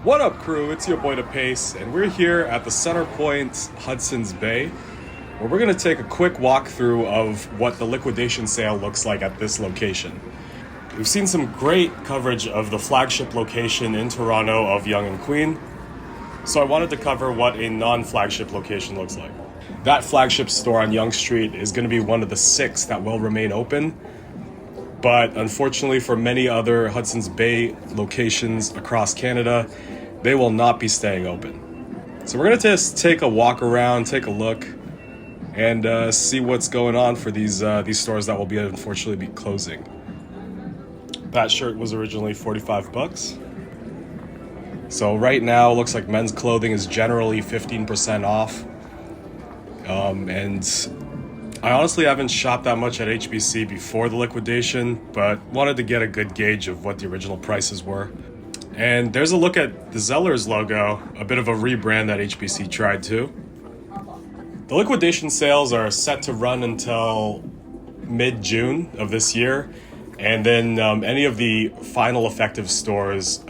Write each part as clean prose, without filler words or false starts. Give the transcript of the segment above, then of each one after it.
What up, crew? It's your boy The Pace, and we're here at the Centrepoint Hudson's Bay, where we're going to take a quick walkthrough of what the liquidation sale looks like at this location. We've seen some great coverage of the flagship location in Toronto of Yonge and Queen, so I wanted to cover what a non-flagship location looks like. That flagship store on Yonge Street is going to be one of the 6 that will remain open, but unfortunately for many other Hudson's Bay locations across Canada, they will not be staying open. So we're going to just take a walk around, take a look, and see what's going on for these stores that will be unfortunately be closing. That shirt was originally $45. So right now, it looks like men's clothing is generally 15% off. And I honestly haven't shopped that much at HBC before the liquidation, but wanted to get a good gauge of what the original prices were. And there's a look at the Zellers logo, a bit of a rebrand that HBC tried to. The liquidation sales are set to run until mid-June of this year, and then any of the final affected stores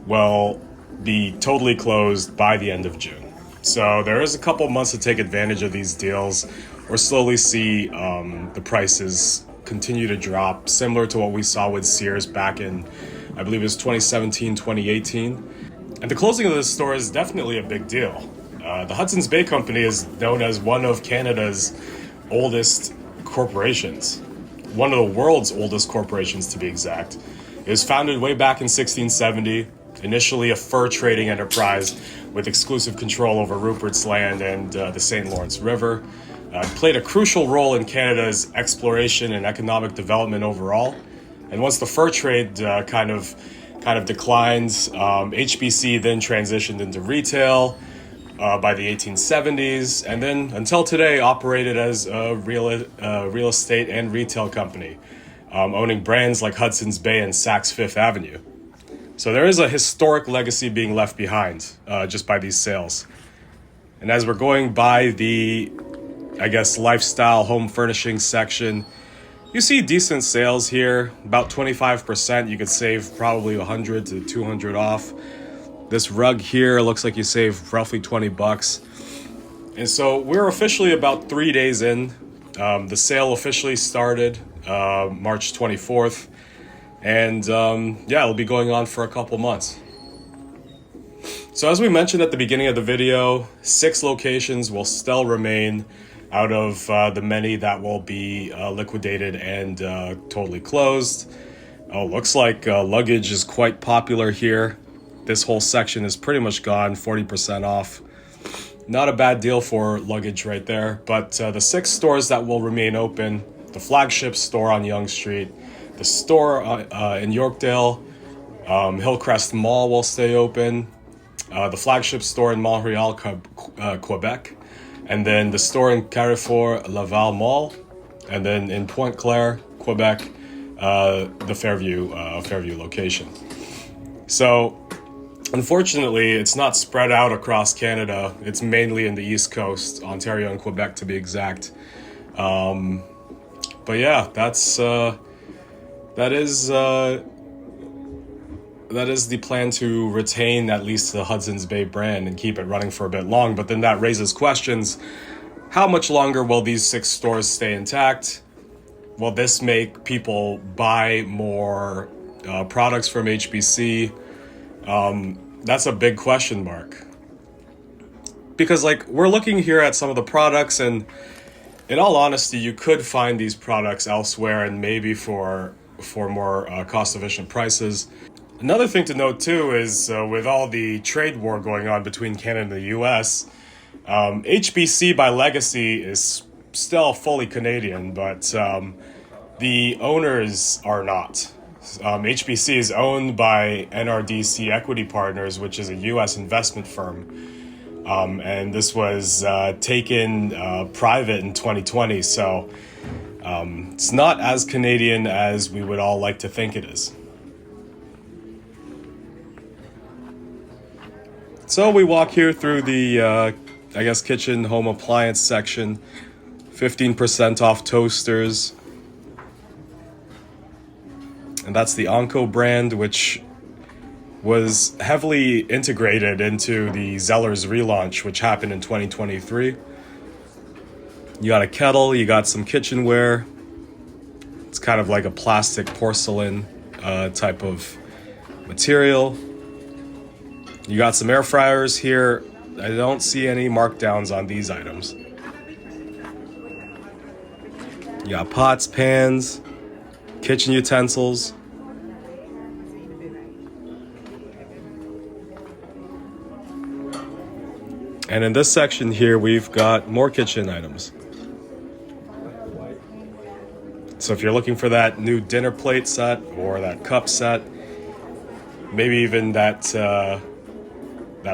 will be totally closed by the end of June. So there is a couple months to take advantage of these deals or slowly see the prices continue to drop, similar to what we saw with Sears back in, I believe it was 2017, 2018. And the closing of this store is definitely a big deal. The Hudson Bay Company is known as one of Canada's oldest corporations, one of the world's oldest corporations to be exact. It was founded way back in 1670, initially a fur trading enterprise with exclusive control over Rupert's Land and the St. Lawrence River. It played a crucial role in Canada's exploration and economic development overall. And once the fur trade kind of declined, HBC then transitioned into retail by the 1870s, and then until today operated as a real estate and retail company, owning brands like Hudson's Bay and Saks Fifth Avenue. So there is a historic legacy being left behind just by these sales. And as we're going by the, lifestyle home furnishing section, you see decent sales here, about 25%. You could save probably 100 to 200 off. This rug here looks like you save roughly $20. And so we're officially about 3 days in. The sale officially started March 24th. And it'll be going on for a couple months. So as we mentioned at the beginning of the video, 6 locations will still remain out of the many that will be liquidated and totally closed. Looks like luggage is quite popular here. This whole section is pretty much gone, 40% off. Not a bad deal for luggage right there. But the 6 stores that will remain open, the flagship store on Yonge Street, the store in Yorkdale, Hillcrest Mall will stay open, the flagship store in Montreal, Quebec, and then the store in Carrefour Laval Mall, and then in Pointe Claire, Quebec, the Fairview location. So unfortunately, it's not spread out across Canada. It's mainly in the East Coast, Ontario and Quebec to be exact. But yeah, that is the plan, to retain at least the Hudson's Bay brand and keep it running for a bit long. But then that raises questions. How much longer will these 6 stores stay intact? Will this make people buy more products from HBC? That's a big question mark. Because we're looking here at some of the products, and in all honesty, you could find these products elsewhere and maybe for more cost-efficient prices. Another thing to note too is with all the trade war going on between Canada and the US, HBC by legacy is still fully Canadian, but the owners are not. HBC is owned by NRDC Equity Partners, which is a US investment firm. And this was taken private in 2020, so it's not as Canadian as we would all like to think it is. So we walk here through the, kitchen home appliance section. 15% off toasters. And that's the Onco brand, which was heavily integrated into the Zellers relaunch, which happened in 2023. You got a kettle, you got some kitchenware. It's kind of like a plastic porcelain type of material. You got some air fryers here. I don't see any markdowns on these items. You got pots, pans, kitchen utensils. And in this section here, we've got more kitchen items. So if you're looking for that new dinner plate set or that cup set, maybe even that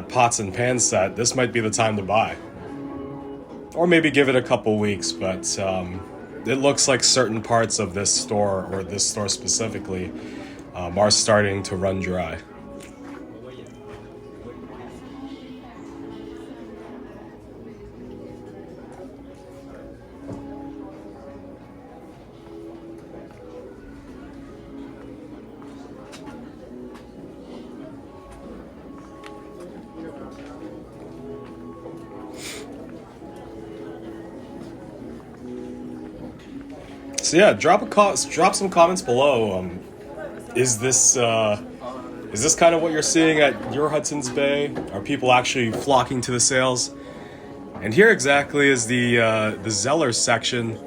pots and pan set, this might be the time to buy. Or maybe give it a couple weeks, but it looks like certain parts of this store, or this store specifically, are starting to run dry. So yeah, drop some comments below. Is this kind of what you're seeing at your Hudson's Bay? Are people actually flocking to the sales? And here exactly is the Zellers section.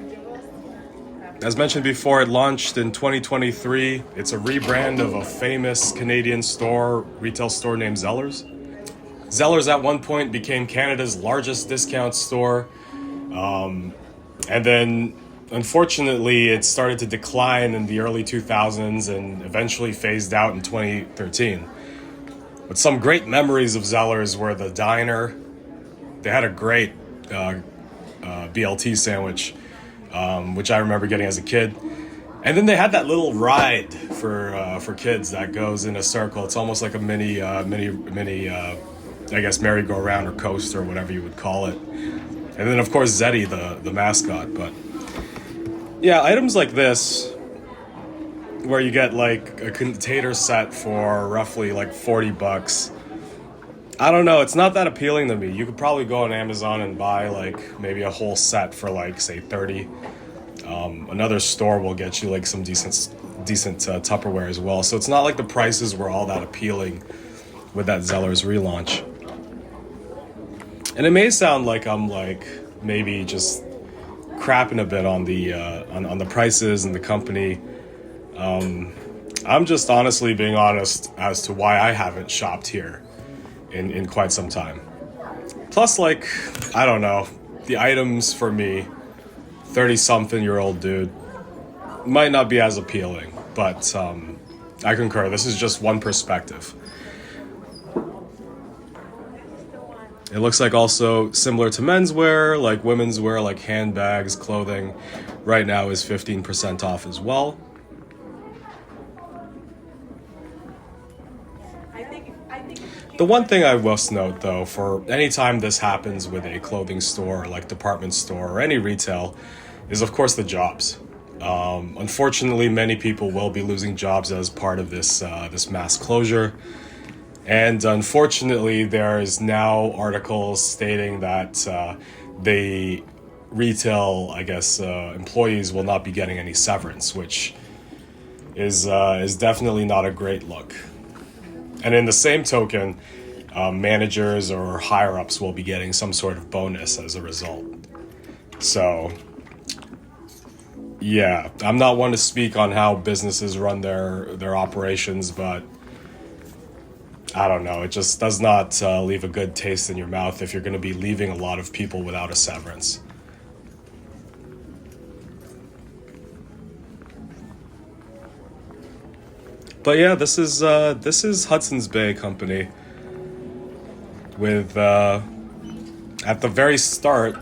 As mentioned before, it launched in 2023. It's a rebrand of a famous Canadian retail store named Zellers. Zellers at one point became Canada's largest discount store, and then unfortunately, it started to decline in the early 2000s and eventually phased out in 2013. But some great memories of Zellers were the diner. They had a great BLT sandwich, which I remember getting as a kid. And then they had that little ride for kids that goes in a circle. It's almost like a mini, I guess, merry-go-round or coaster or whatever you would call it. And then, of course, Zeddy, the mascot. But yeah, items like this, where you get like a container set for roughly like $40. I don't know, it's not that appealing to me. You could probably go on Amazon and buy like maybe a whole set for like, say, $30. Another store will get you like some decent Tupperware as well. So it's not like the prices were all that appealing with that Zellers relaunch. And it may sound like I'm like maybe just crapping a bit on the prices and the company. I'm just honestly being honest as to why I haven't shopped here in quite some time. Plus, like, I don't know, the items for me, 30-something-year-old dude, might not be as appealing, but I concur. This is just one perspective. It looks like also similar to menswear, like women's wear, like handbags, clothing, right now is 15% off as well. The one thing I must note, though, for any time this happens with a clothing store, like department store or any retail, is of course the jobs. Unfortunately, many people will be losing jobs as part of this mass closure. And unfortunately, there is now articles stating that the retail, employees will not be getting any severance, which is definitely not a great look. And in the same token, managers or higher-ups will be getting some sort of bonus as a result. So, yeah, I'm not one to speak on how businesses run their operations, but I don't know, it just does not leave a good taste in your mouth if you're going to be leaving a lot of people without a severance. But yeah, this is Hudson's Bay Company with at the very start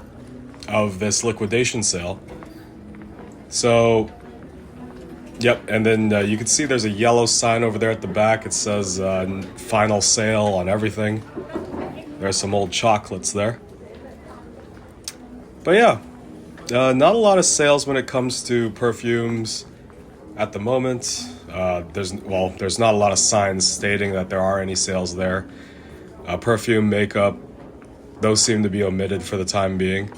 of this liquidation sale. So, yep, and then you can see there's a yellow sign over there at the back. It says final sale on everything. There's some old chocolates there. But yeah, not a lot of sales when it comes to perfumes at the moment. There's not a lot of signs stating that there are any sales there. Perfume, makeup, those seem to be omitted for the time being.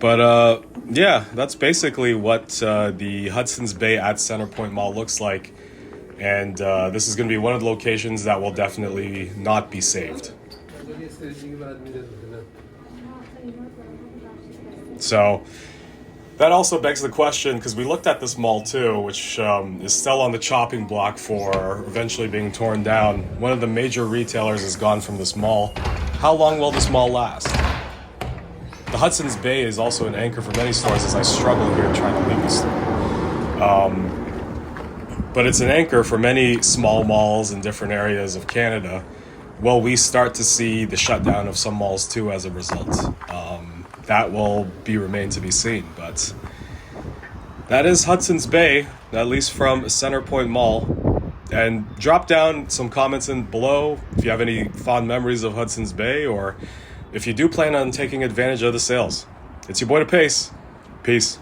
But yeah, that's basically what the Hudson's Bay at Centrepoint Mall looks like. And this is going to be one of the locations that will definitely not be saved. So that also begs the question, because we looked at this mall too, which is still on the chopping block for eventually being torn down. One of the major retailers is gone from this mall. How long will this mall last? The Hudson's Bay is also an anchor for many stores, as I struggle here trying to leave the store. But it's an anchor for many small malls in different areas of Canada. Will we start to see the shutdown of some malls too as a result? That will remain to be seen. But that is Hudson's Bay, at least from Centrepoint Mall. And drop down some comments in below if you have any fond memories of Hudson's Bay, or if you do plan on taking advantage of the sales. It's your boy, The Pace. Peace.